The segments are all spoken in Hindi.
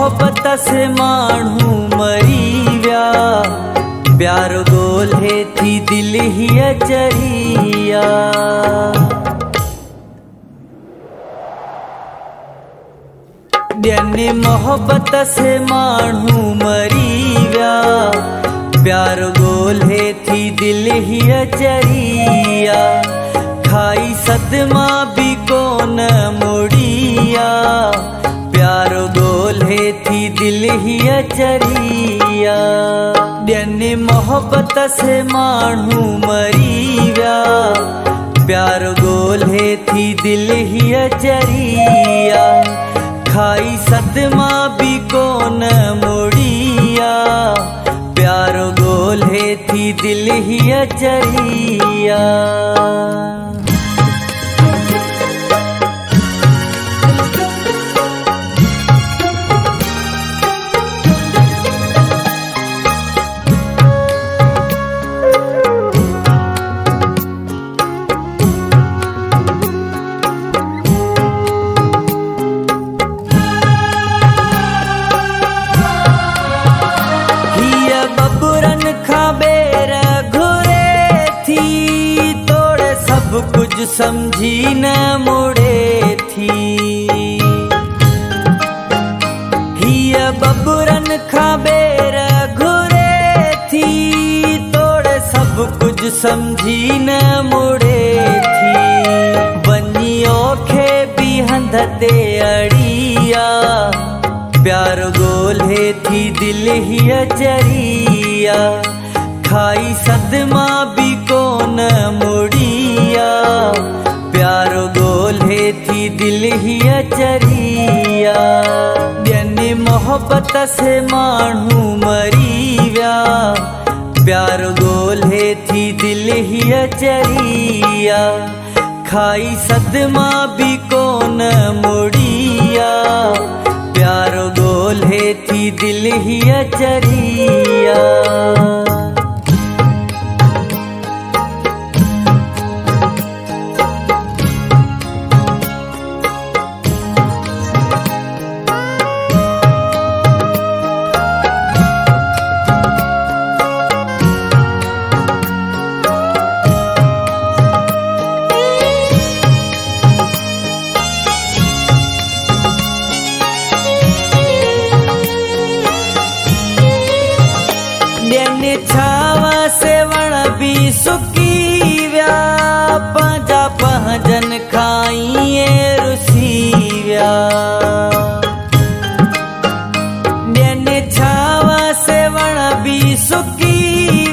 मोहब्बत से माण्हू मरी विया, प्यार ॻोल्हे थी दिल ही अचरिया। ॾियनि मोहब्बत से माण्हू मरी विया, प्यार ॻोल्हे थी दिल ही अचरिया। खाई सदमा भी कोन मुड़िया, प्यार ॻोल्हे थी दिल ही अचरिया। ॾियनि मोहब्बत से माण्हू मरी विया, प्यार ॻोल्हे थी दिल ही अचरिया। खाई सदमा भी कोन मुड़िया, प्यार ॻोल्हे थी दिल ही अचरिया। कुछ समझी न मुड़े थी, हिय बबुरन खां बेर घुरे थी, तोड़े सब कुछ समझी न मुड़े थी। वञियो खे भी हंध ते अड़िया, प्यार ॻोल्हे थी दिल ही अचरिया। खाई सदमा भी कोन मुड़िया, प्यार ॻोल्हे थी दिल ही अचरिया। ॾियनि मोहब्बत से माण्हू मरी विया, प्यार ॻोल्हे थी दिल ही अचरिया। खाई सदमा भी कोन मुड़िया, प्यार ॻोल्हे थी दिल ही अचरिया। ॾियनि छावा से वण भी सुकी विया, पंहिंजा पंहिंजन खां रुसी विया। ॾियनि छावा से वण भी सुकी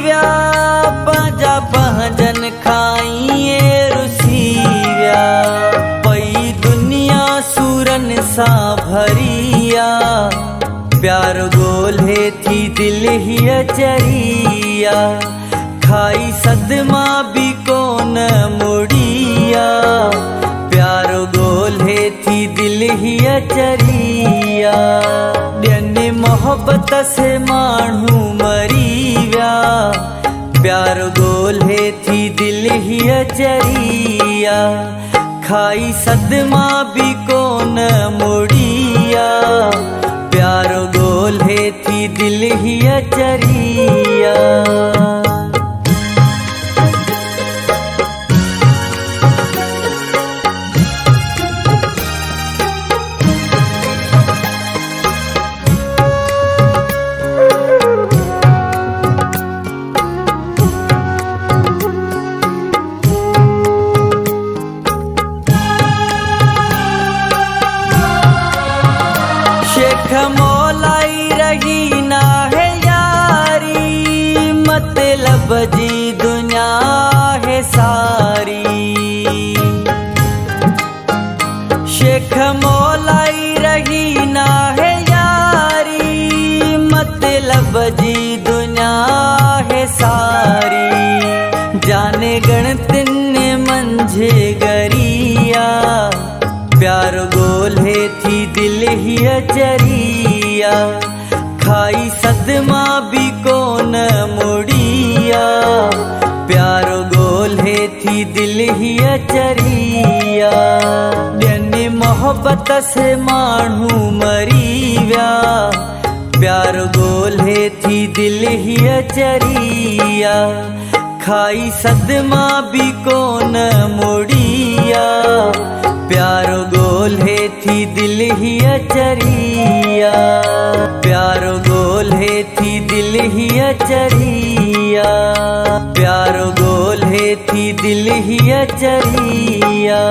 विया, पंहिंजा पंहिंजन खां रुसी विया। पई दुनिया सूरन सां भरिया, प्यार ॻोल्हे थी दिल ही अचरिया। खाई सदमा भी कोन मुड़िया, प्यार ॻोल्हे थी दिल ही अचरिया। ॾियनि मोहब्बत से माण्हू मरी विया, प्यार ॻोल्हे थी दिल ही अचरिया। खाई सदमा भी कोन मुड़िया, प्यार ॻोल्हे थी दिल ही अचरिया। शेख मौलाई रही ना है यारी, मतलब जी दुनिया है सारी। शेख मौलाई रही ना है यारी, मतलब जी दुनिया है सारी। जाने गणतिन मंझे गरिया, प्यार ॻोल्हे थी दिल ही अचरिया। खाई सदमा भी कोन मुड़िया, प्यार ॻोल्हे थी दिल ही अचरिया। ॾियनि मोहब्बत से माण्हू मरी विया, प्यार ॻोल्हे थी दिल ही अचरिया, खाई सदमा भी कोन मुड़िया, प्यार ॻोल्हे थी दिल ही अचरिया, प्यार ॻोल्हे थी दिल ही अचरिया, प्यार ॻोल्हे थी दिल ही अचरिया।